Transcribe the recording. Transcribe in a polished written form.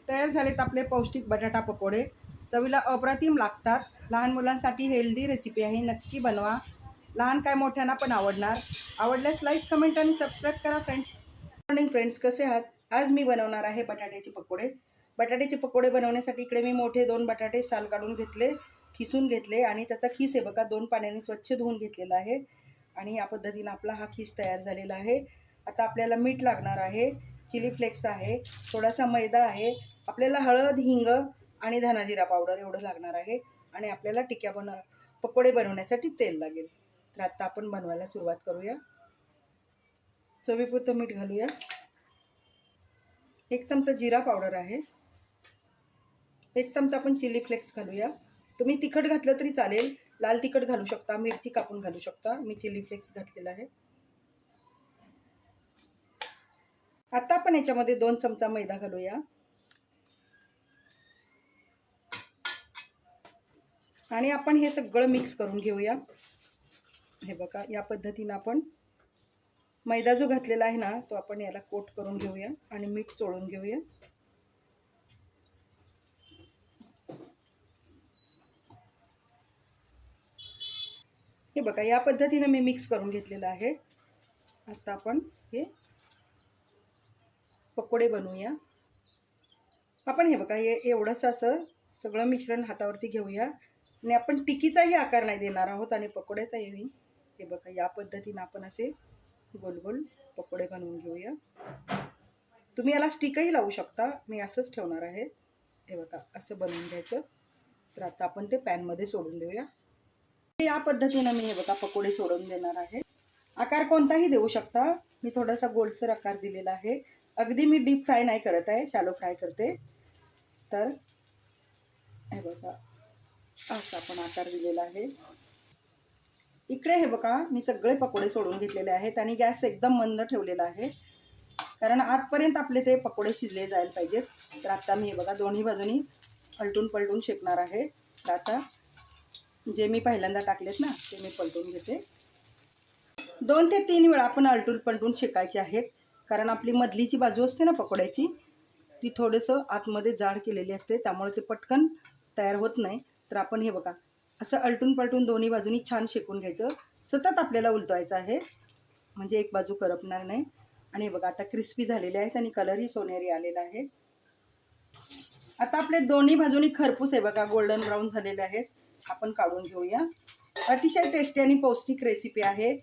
तयार झालेत आपले पौष्टिक बटाटा पकोडे. चवीला अप्रतिम लागतात. लहान मुलांसाठी हेल्दी रेसिपी आहे, नक्की बनवा. लहान काय मोठ्यांना पण आवडणार. आवडल्यास लाईक, कमेंट आणि सबस्क्राईब करा फ्रेंड्स. मॉर्निंग फ्रेंड्स, कसे आहात? आज मी बनवणार आहे बटाट्याचे पकोडे. बटाट्याचे पकोडे बनवण्यासाठी इकडे मी मोठे 2 बटाटे साल काढून घेतले, खिसून घेतले आणि त्याचा खीस आहे बघा 2 पाण्याने स्वच्छ धुवून घेतलेला आहे. आणि या पद्धतीने आपला हा खीस तयार झालेला आहे. आता आपल्याला मीठ लागणार आहे, चिली फ्लेक्स आहे, थोडासा मैदा आहे, आपल्याला हळद, हिंग आणि धना जिरा पावडर एवढं लागणार आहे. आणि आपल्याला पकोडे बनवण्यासाठी तेल लागेल. तर आता आपण बनवायला सुरुवात करूया. चवीपुरतं मीठ घालूया. 1 चमचा जिरा पावडर आहे. 1 चमचा आपण चिली फ्लेक्स घालूया. तुम्ही तिखट घातलं तरी चालेल, लाल तिखट घालू शकता, मिरची कापून घालू शकता. मी चिली फ्लेक्स घातलेला आहे. आता आपण याच्यामध्ये 2 चमचा मैदा घालूया. आणि आपण हे सगळं मिक्स करून घेऊया. हे बघा, या पद्धतीने आपण मैदा जो घातलेला आहे ना, तो आपण याला कोट करून घेऊया आणि मीठ चोळून घेऊया. हे बघा, या पद्धतीने मी मिक्स करून घेतलेलं आहे. आता आपण हे पकोडे बनवूया. आपण हे बघा, हे एवढंच असं सगळं मिश्रण हातावरती घेऊया आणि आपण टिकीचाही आकार नाही देणार आहोत आणि पकोड्याचाही. हे बघा, या पद्धतीने आपण असे गोल गोल पकोडे बनवून घेऊया. तुम्ही याला स्टिकही लावू शकता, मी असंच ठेवणार आहे. हे बघा, असं बनवून घ्यायचं. तर आता आपण ते पॅनमध्ये सोडून देऊया. या पद्धतीने मी हे बघा पकोडे सोडून देणार आहे. आकार कोणताही देऊ शकता. मी थोडासा गोलसर आकार दिलेला आहे. अगदी मी डीप फ्राय नाही करत आहे, शॅलो फ्राय करते. तर हे बघा, असा आपण आकार दिलेला आहे. इकडे हे बघा, मी सगळे पकोडे सोडून घेतलेले आहेत आणि गॅस एकदम मंद ठेवलेला आहे, कारण आतपर्यंत आपले ते पकोडे शिजले जायला पाहिजेत. तर आता मी हे बघा दोन्ही बाजूनी पलटून पलटून शेकणार आहे. तर आता जे मी पहिल्यांदा टाकलेत ना, ते मी पलटून घेते. 2 ते 3 वेळा आपण आलटून पलटून शेकायचे आहेत, कारण आपली मधलीची बाजू असते ना पकोड्याची, ती थोडंसं आतमध्ये जाड केलेली असते, त्यामुळे ते पटकन तयार होत नाही. तर आपण हे बघा असं आलटून पलटून दोन्ही बाजूनी छान शेकून घ्यायचं. सतत आपल्याला उलटवायचं आहे, म्हणजे एक बाजू करपणार नाही. आणि हे बघा, आता क्रिस्पी झालेले आहेत आणि कलरही सोनेरी आलेला आहे. आता आपले दोन्ही बाजूनी खरपूस आहे बघा, गोल्डन ब्राऊन झालेले आहेत. आपण काढून घेऊया. अतिशय टेस्टी आणि पौष्टिक रेसिपी आहे.